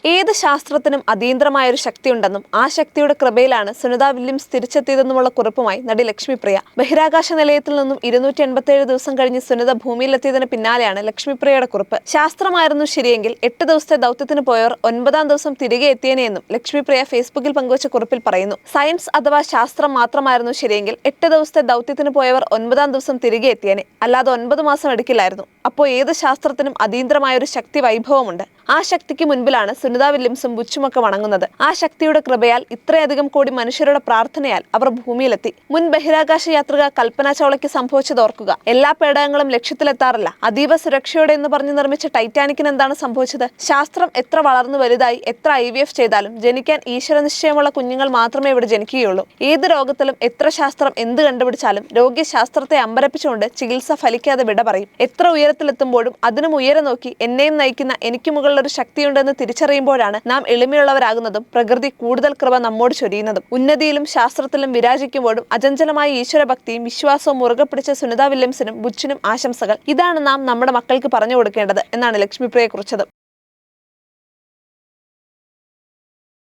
ഏത് ശാസ്ത്രത്തിനും അതീന്ദ്രമായ ഒരു ശക്തിയുണ്ടെന്നും ആ ശക്തിയുടെ കൃപയിലാണ് സുനിത വില്യംസ് തിരിച്ചെത്തിയതെന്നുമുള്ള കുറിപ്പുമായി നടി ലക്ഷ്മിപ്രിയ. ബഹിരാകാശ നിലയത്തിൽ നിന്നും 287 ദിവസം കഴിഞ്ഞ് സുനിത ഭൂമിയിലെത്തിയതിന് പിന്നാലെയാണ് ലക്ഷ്മിപ്രിയയുടെ കുറിപ്പ്. ശാസ്ത്രമായിരുന്നു ശരിയെങ്കിൽ 8 ദിവസത്തെ ദൗത്യത്തിന് പോയവർ 9-ാം ദിവസം തിരികെ എത്തിയേനെയെന്നും ലക്ഷ്മിപ്രിയ ഫേസ്ബുക്കിൽ പങ്കുവച്ച കുറിപ്പിൽ പറയുന്നു. സയൻസ് അഥവാ ശാസ്ത്രം മാത്രമായിരുന്നു ശരിയെങ്കിൽ 8 ദിവസത്തെ ദൗത്യത്തിന് പോയവർ 9-ാം ദിവസം തിരികെ എത്തിയേനെ, അല്ലാതെ 9 മാസം എടുക്കില്ലായിരുന്നു. അപ്പോൾ ഏത് ശാസ്ത്രത്തിനും അതീന്ദ്രമായ ഒരു ശക്തി വൈഭവമുണ്ട്. ആ ശക്തിക്ക് മുൻപിലാണ് സുനിത വില്യംസും ബുച്ചുമൊക്കെ വണങ്ങുന്നത്. ആ ശക്തിയുടെ കൃപയാൽ ഇത്രയധികം കോടി മനുഷ്യരുടെ പ്രാർത്ഥനയാൽ അവർ ഭൂമിയിലെത്തി. മുൻ ബഹിരാകാശ യാത്രിക കൽപ്പന ചൗളയ്ക്ക് സംഭവിച്ചത് ഓർക്കുക. എല്ലാ പേടകങ്ങളും ലക്ഷ്യത്തിലെത്താറില്ല. അതീവ സുരക്ഷയോടെ എന്ന് പറഞ്ഞ് നിർമ്മിച്ച ടൈറ്റാനിക്കിന് എന്താണ് സംഭവിച്ചത്? ശാസ്ത്രം എത്ര വളർന്നു വലുതായി എത്ര IVF ചെയ്താലും ജനിക്കാൻ ഈശ്വരനിശ്ചയമുള്ള കുഞ്ഞുങ്ങൾ മാത്രമേ ഇവിടെ ജനിക്കുകയുള്ളൂ. ഏത് രോഗത്തിലും എത്ര ശാസ്ത്രം എന്ത് കണ്ടുപിടിച്ചാലും രോഗി ശാസ്ത്രത്തെ അമ്പരപ്പിച്ചുകൊണ്ട് ചികിത്സ ഫലിക്കാതെ വിട പറയും. എത്ര ഉയരത്തിലെത്തുമ്പോഴും അതിനും ഉയരെ നോക്കി എന്നെയും നയിക്കുന്ന എനിക്ക് മുകളിൽ ഒരു ശക്തിയുണ്ടെന്ന് തിരിച്ചറിയുമ്പോഴാണ് നാം എളിമയുള്ളവരാകുന്നതും പ്രകൃതി കൂടുതൽ കൃപ നമ്മോട് ചൊരിയുന്നതും. ഉന്നതിയിലും ശാസ്ത്രത്തിലും വിരാജിക്കുമ്പോഴും അചഞ്ചലമായ ഈശ്വരഭക്തിയും വിശ്വാസവും മുറുകെ പിടിച്ച സുനിത വില്യംസിനും ബുച്ചിനും ആശംസകൾ. ഇതാണ് നാം നമ്മുടെ മക്കൾക്ക് പറഞ്ഞു കൊടുക്കേണ്ടത് എന്നാണ് ലക്ഷ്മിപ്രിയ കുറിച്ചത്.